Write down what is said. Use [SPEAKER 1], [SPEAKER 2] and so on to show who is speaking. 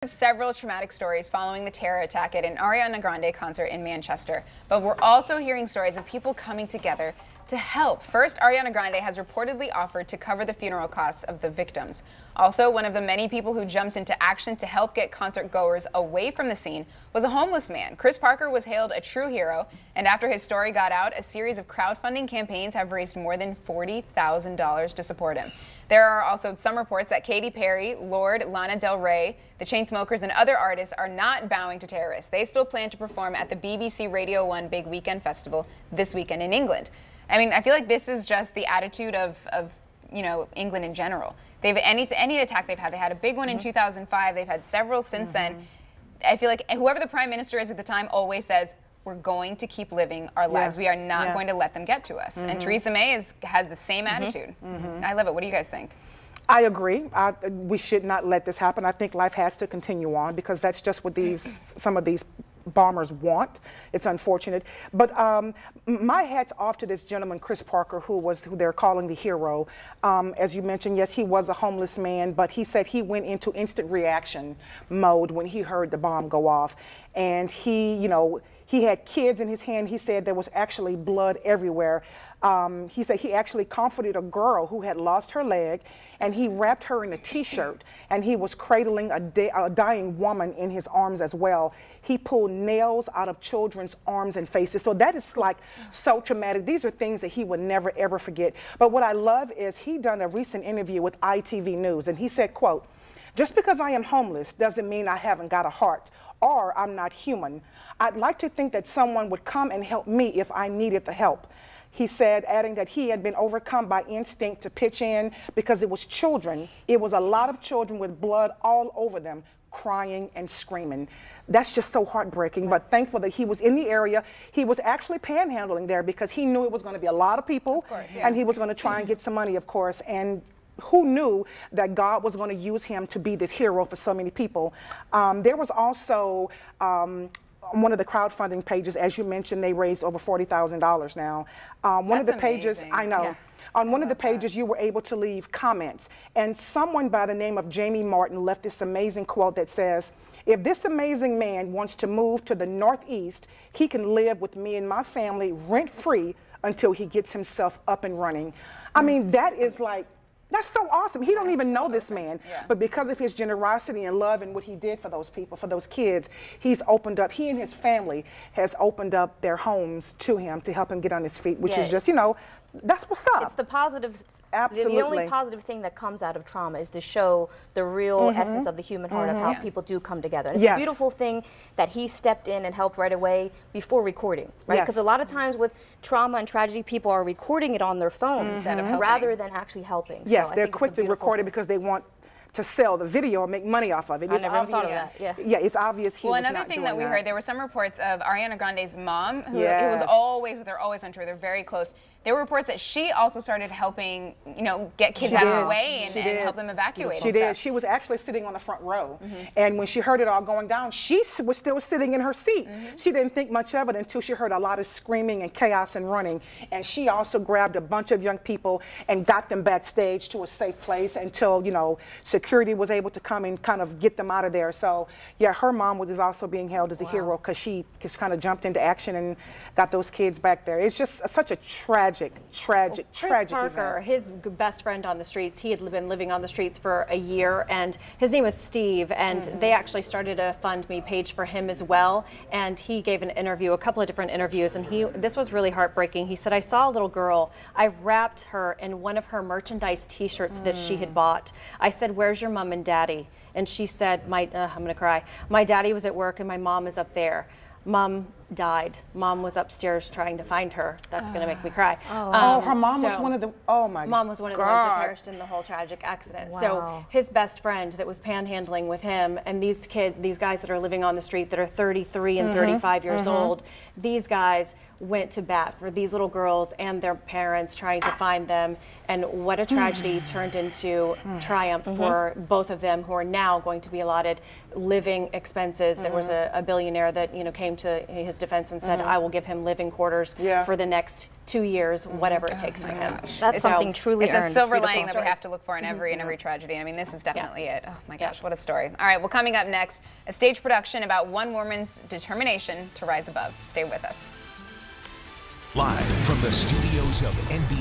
[SPEAKER 1] Several traumatic stories following the terror attack at an Ariana Grande concert in Manchester, but we're also hearing stories of people coming together to help. First, Ariana Grande has reportedly offered to cover the funeral costs of the victims. Also, one of the many people who jumped into action to help get concert goers away from the scene was a homeless man. Chris Parker was hailed a true hero, and after his story got out, a series of crowdfunding campaigns have raised more than $40,000 to support him. There are also some reports that Katy Perry, Lorde, Lana Del Rey, the Chainsmokers, and other artists are not bowing to terrorists. They still plan to perform at the BBC Radio 1 Big Weekend Festival this weekend in England. I mean, I feel like this is just the attitude of England in general. They've any attack they've had. They had a big one in 2005. They've had several since then. I feel like whoever the prime minister is at the time always says, we're going to keep living our lives. We are not going to let them get to us. And Theresa May has the same attitude. I love it. What do you guys think?
[SPEAKER 2] I agree. We should not let this happen. I think life has to continue on because that's just what some of these bombers want. It's unfortunate. But my hat's off to this gentleman, Chris Parker, who they're calling the hero. As you mentioned, yes, he was a homeless man, but he said he went into instant reaction mode when he heard the bomb go off. And he had kids in his hand. He said there was actually blood everywhere. He said he actually comforted a girl who had lost her leg, and he wrapped her in a T-shirt, and he was cradling a dying woman in his arms as well. He pulled nails out of children's arms and faces. So that is like so traumatic. These are things that he would never, ever forget. But what I love is he done a recent interview with ITV News, and he said, quote, "Just because I am homeless doesn't mean I haven't got a heart or I'm not human. I'd like to think that someone would come and help me if I needed the help." He said, adding that he had been overcome by instinct to pitch in because it was children. It was a lot of children with blood all over them, crying and screaming. That's just so heartbreaking, but thankful that he was in the area. He was actually panhandling there because he knew it was going to be a lot of people, and he was going to try and get some money, of course. And who knew that God was going to use him to be this hero for so many people? There was also on one of the crowdfunding pages, as you mentioned, they raised over $40,000 now. One of the pages, amazing. I know. Yeah. On one of the pages, you were able to leave comments, and someone by the name of Jamie Martin left this amazing quote that says, "If this amazing man wants to move to the Northeast, he can live with me and my family rent-free until he gets himself up and running." I mean, that is like, that's so awesome. He don't even know this man, but because of his generosity and love and what he did for those people, for those kids, he's opened up, he and his family has opened up their homes to him to help him get on his feet, which is just, that's what's up.
[SPEAKER 3] It's the positive.
[SPEAKER 2] Absolutely.
[SPEAKER 3] The only positive thing that comes out of trauma is to show the real essence of the human heart of how people do come together. And it's a beautiful thing that he stepped in and helped right away before recording, right? Because a lot of times with trauma and tragedy, people are recording it on their phones instead of rather than actually helping.
[SPEAKER 2] Yes,
[SPEAKER 3] so
[SPEAKER 2] they're quick to record it because they want to sell the video and make money off of it.
[SPEAKER 3] I never thought of that.
[SPEAKER 2] Yeah, it's obvious he was not doing that.
[SPEAKER 1] Well, another thing that we heard, there were some reports of Ariana Grande's mom, who was always with her, always on tour. They're very close. There were reports that she also started helping, get kids out of the way and help them evacuate.
[SPEAKER 2] She did. She was actually sitting on the front row. And when she heard it all going down, she was still sitting in her seat. She didn't think much of it until she heard a lot of screaming and chaos and running. And she also grabbed a bunch of young people and got them backstage to a safe place until, security was able to come and kind of get them out of there. So, yeah, her mom is also being held as a hero because she just kind of jumped into action and got those kids back there. It's just such a tragic
[SPEAKER 4] Chris Parker,
[SPEAKER 2] event.
[SPEAKER 4] his best friend on the streets, he had been living on the streets for a year, and his name was Steve, and they actually started a FundMe page for him as well, and he gave an interview, a couple of different interviews, and this was really heartbreaking. He said, "I saw a little girl, I wrapped her in one of her merchandise t-shirts that she had bought. I said, 'Where's your mom and daddy?' And she said, I'm gonna cry, 'My daddy was at work and my mom is up there.' Mom died. Mom was upstairs trying to find her." That's going to make me cry.
[SPEAKER 2] Her mom was one of the, oh my God.
[SPEAKER 4] Mom was one of the ones that perished in the whole tragic accident. So his best friend that was panhandling with him, and these kids, these guys that are living on the street that are 33 and 35 years old, these guys went to bat for these little girls and their parents trying to find them, and what a tragedy turned into triumph for both of them, who are now going to be allotted living expenses. There was a billionaire that came to his defense and said, I will give him living quarters for the next 2 years, whatever it takes for him.
[SPEAKER 3] That's something truly earned.
[SPEAKER 1] It's a silver lining that we have to look for in every tragedy. I mean, this is definitely it. Oh my gosh, what a story. All right, well, coming up next, a stage production about one woman's determination to rise above. Stay with us.
[SPEAKER 5] Live from the studios of NBC.